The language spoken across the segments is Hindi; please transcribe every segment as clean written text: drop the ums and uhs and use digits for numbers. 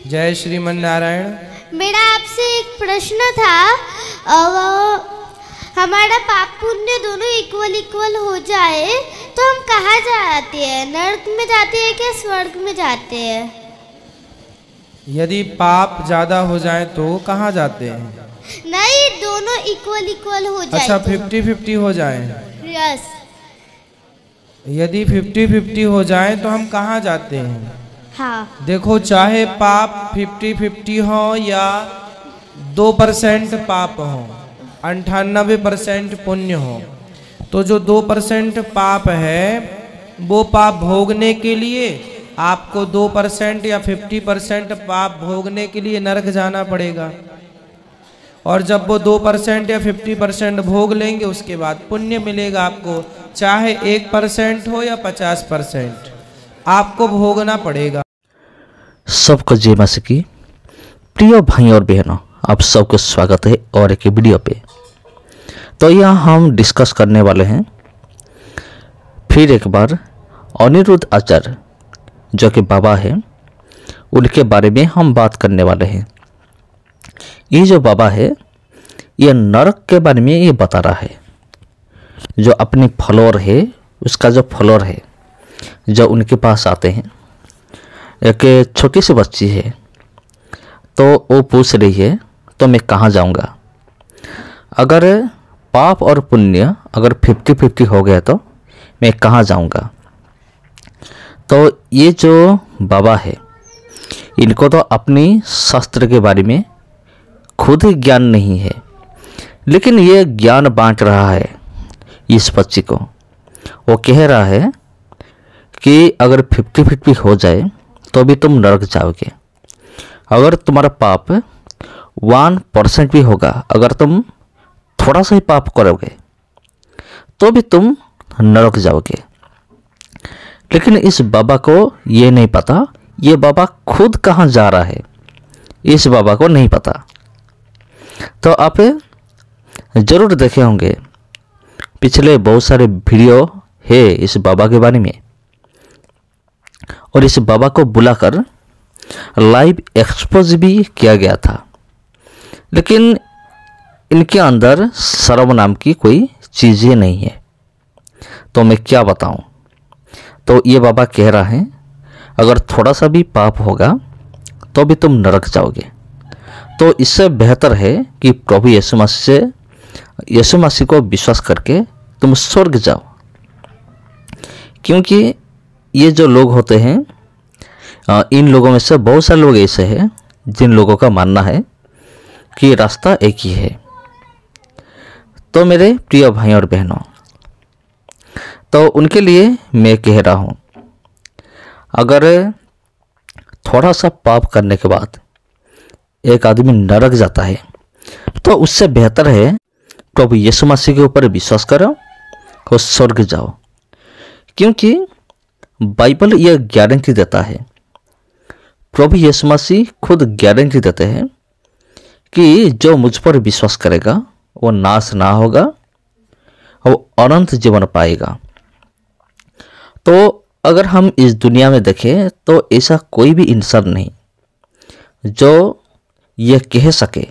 जय श्रीमन नारायण। मेरा आपसे एक प्रश्न था। हमारा पाप पुण्य दोनों इक्वल हो जाए तो हम कहाँ जाते हैं? नरक में जाते हैं क्या स्वर्ग में जाते हैं? यदि पाप ज्यादा हो जाए तो कहाँ जाते हैं? नहीं, दोनों इक्वल हो जाए। अच्छा, तो 50-50 हो जाए। यस। यदि 50-50 हो जाए तो हम कहाँ जाते हैं? हाँ। देखो, चाहे पाप 50-50 हो या 2% पाप हो, 98% पुण्य हो, तो जो 2% पाप है वो पाप भोगने के लिए आपको 2% या 50% पाप भोगने के लिए नरक जाना पड़ेगा। और जब वो 2% या 50% भोग लेंगे उसके बाद पुण्य मिलेगा आपको। चाहे 1% हो या 50%, आपको भोगना पड़ेगा। सबको जय मां की। प्रिय भाई और बहनों, आप सबको स्वागत है और एक वीडियो पे। तो यहाँ हम डिस्कस करने वाले हैं फिर एक बार अनिरुद्ध आचार्य जो कि बाबा है, उनके बारे में हम बात करने वाले हैं। ये जो बाबा है ये नरक के बारे में ये बता रहा है। जो अपनी फॉलोअर है, उसका जो फॉलोअर है जो उनके पास आते हैं, एक छोटी सी बच्ची है, तो वो पूछ रही है तो मैं कहाँ जाऊँगा? अगर पाप और पुण्य अगर 50-50 हो गया तो मैं कहाँ जाऊँगा? तो ये जो बाबा है इनको तो अपनी शास्त्र के बारे में खुद ही ज्ञान नहीं है, लेकिन ये ज्ञान बांट रहा है इस बच्ची को। वो कह रहा है कि अगर 50-50 हो जाए तो भी तुम नरक जाओगे। अगर तुम्हारा पाप 1% भी होगा, अगर तुम थोड़ा सा ही पाप करोगे तो भी तुम नरक जाओगे। लेकिन इस बाबा को ये नहीं पता ये बाबा खुद कहाँ जा रहा है, इस बाबा को नहीं पता। तो आप ज़रूर देखे होंगे, पिछले बहुत सारे वीडियो है इस बाबा के बारे में, और इस बाबा को बुलाकर लाइव एक्सपोज भी किया गया था। लेकिन इनके अंदर शर्म नाम की कोई चीज़ ही नहीं है। तो मैं क्या बताऊं? तो ये बाबा कह रहा है अगर थोड़ा सा भी पाप होगा तो भी तुम नरक जाओगे। तो इससे बेहतर है कि प्रभु यीशु मसीह को विश्वास करके तुम स्वर्ग जाओ। क्योंकि ये जो लोग होते हैं, इन लोगों में से बहुत सारे लोग ऐसे हैं जिन लोगों का मानना है कि रास्ता एक ही है। तो मेरे प्रिय भाई और बहनों, तो उनके लिए मैं कह रहा हूँ, अगर थोड़ा सा पाप करने के बाद एक आदमी नरक जाता है तो उससे बेहतर है प्रभु यीशु मसीह के ऊपर विश्वास करो और स्वर्ग जाओ। क्योंकि बाइबल यह गारंटी देता है, प्रभु यीशु मसीह खुद गारंटी देते हैं कि जो मुझ पर विश्वास करेगा वो नाश ना होगा, वो अनंत जीवन पाएगा। तो अगर हम इस दुनिया में देखें तो ऐसा कोई भी इंसान नहीं जो यह कह सके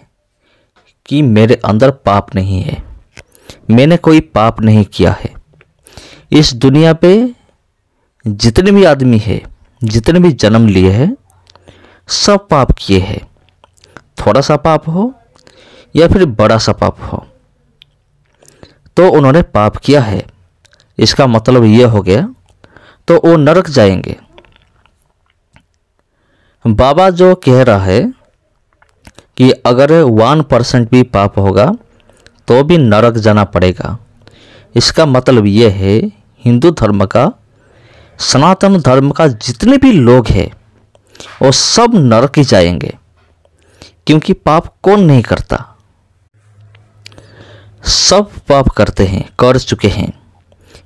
कि मेरे अंदर पाप नहीं है, मैंने कोई पाप नहीं किया है। इस दुनिया पे जितने भी आदमी है, जितने भी जन्म लिए हैं, सब पाप किए हैं। थोड़ा सा पाप हो या फिर बड़ा सा पाप हो, तो उन्होंने पाप किया है। इसका मतलब यह हो गया तो वो नरक जाएंगे। बाबा जो कह रहा है कि अगर 1% भी पाप होगा तो भी नरक जाना पड़ेगा, इसका मतलब यह है हिंदू धर्म का, सनातन धर्म का जितने भी लोग हैं वो सब नरक ही जाएंगे। क्योंकि पाप कौन नहीं करता? सब पाप करते हैं, कर चुके हैं।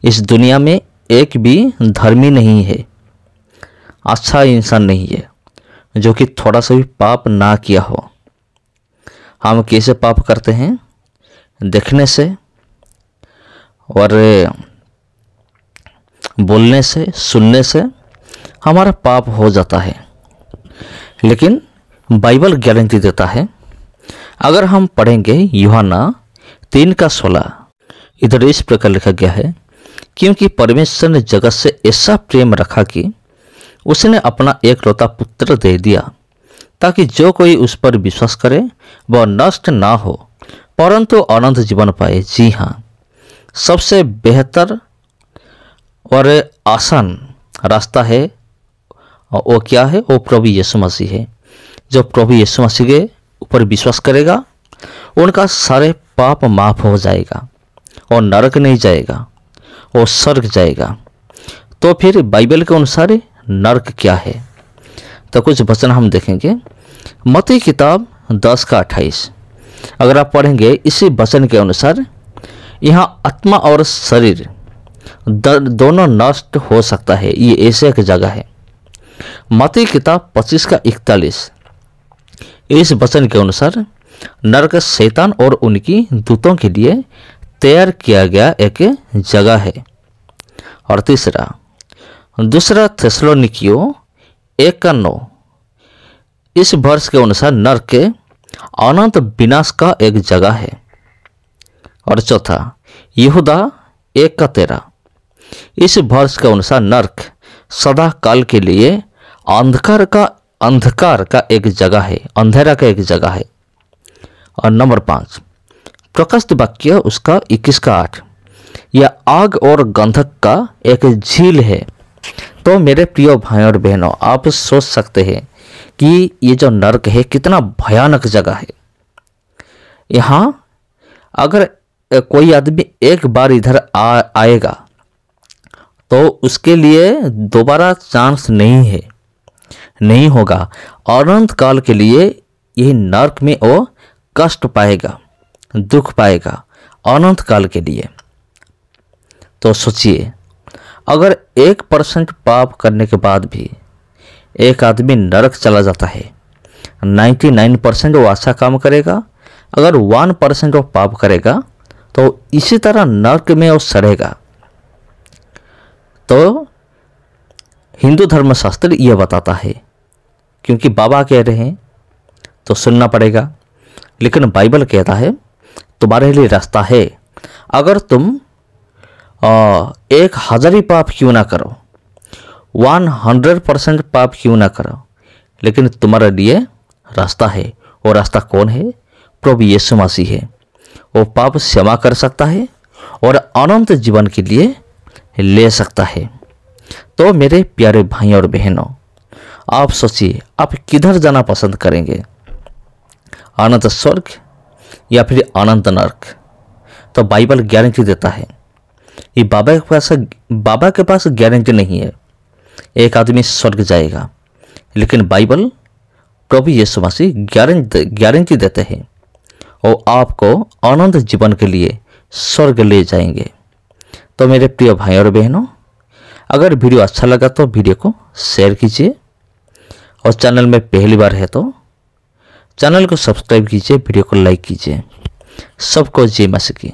इस दुनिया में एक भी धर्मी नहीं है, अच्छा इंसान नहीं है जो कि थोड़ा सा भी पाप ना किया हो। हम कैसे पाप करते हैं? देखने से और बोलने से, सुनने से हमारा पाप हो जाता है। लेकिन बाइबल गारंटी देता है। अगर हम पढ़ेंगे यूहन्ना 3:16, इधर इस प्रकार लिखा गया है, क्योंकि परमेश्वर ने जगत से ऐसा प्रेम रखा कि उसने अपना एकलौता पुत्र दे दिया, ताकि जो कोई उस पर विश्वास करे वह नष्ट ना हो परंतु अनंत जीवन पाए। जी हाँ, सबसे बेहतर और आसान रास्ता है वो क्या है? वो प्रभु यीशु मसीह है। जो प्रभु यीशु मसीह के ऊपर विश्वास करेगा उनका सारे पाप माफ हो जाएगा और नरक नहीं जाएगा, वो स्वर्ग जाएगा। तो फिर बाइबल के अनुसार नरक क्या है? तो कुछ वचन हम देखेंगे। मत्ती किताब 10:28, अगर आप पढ़ेंगे इसी वचन के अनुसार यहाँ आत्मा और शरीर दोनों नष्ट हो सकता है। ये ऐसे एक जगह है। मत्ती किताब 25:41, इस वचन के अनुसार नरक शैतान और उनकी दूतों के लिए तैयार किया गया एक जगह है। और तीसरा, दूसरा थिस्सलुनीकियों 1:9, इस वर्ष के अनुसार नरक अनंत विनाश का एक जगह है। और चौथा, यहूदा 1:13, इस वर्ष के अनुसार नरक सदा काल के लिए अंधकार का एक जगह है, अंधेरा का एक जगह है। और नंबर 5, प्रकाशित वाक्य उसका 21:8, यह आग और गंधक का एक झील है। तो मेरे प्रिय भाइयों और बहनों, आप सोच सकते हैं कि ये जो नरक है कितना भयानक जगह है। यहाँ अगर कोई आदमी एक बार इधर आएगा तो उसके लिए दोबारा चांस नहीं होगा। अनंत काल के लिए यही नरक में वो कष्ट पाएगा, दुख पाएगा अनंत काल के लिए। तो सोचिए, अगर 1% पाप करने के बाद भी एक आदमी नरक चला जाता है, 99% वो अच्छा काम करेगा। अगर 1% वो पाप करेगा तो इसी तरह नरक में वो सड़ेगा। तो हिंदू धर्मशास्त्र यह बताता है, क्योंकि बाबा कह रहे हैं तो सुनना पड़ेगा। लेकिन बाइबल कहता है तुम्हारे लिए रास्ता है। अगर तुम 1000 पाप क्यों ना करो, 100% पाप क्यों ना करो, लेकिन तुम्हारे लिए रास्ता है। वो रास्ता कौन है? प्रभु यीशु मसीह है। वो पाप क्षमा कर सकता है और अनंत जीवन के लिए ले सकता है। तो मेरे प्यारे भाई और बहनों, आप सोचिए, आप किधर जाना पसंद करेंगे? अनंत स्वर्ग या फिर अनंत नरक? तो बाइबल गारंटी देता है। ये बाबा के पास गारंटी नहीं है एक आदमी स्वर्ग जाएगा, लेकिन बाइबल प्रभु यीशु मसीह गारंटी देते हैं और आपको अनंत जीवन के लिए स्वर्ग ले जाएंगे। तो मेरे प्रिय भाई और बहनों, अगर वीडियो अच्छा लगा तो वीडियो को शेयर कीजिए और चैनल में पहली बार है तो चैनल को सब्सक्राइब कीजिए, वीडियो को लाइक कीजिए। सबको जय मसीह की।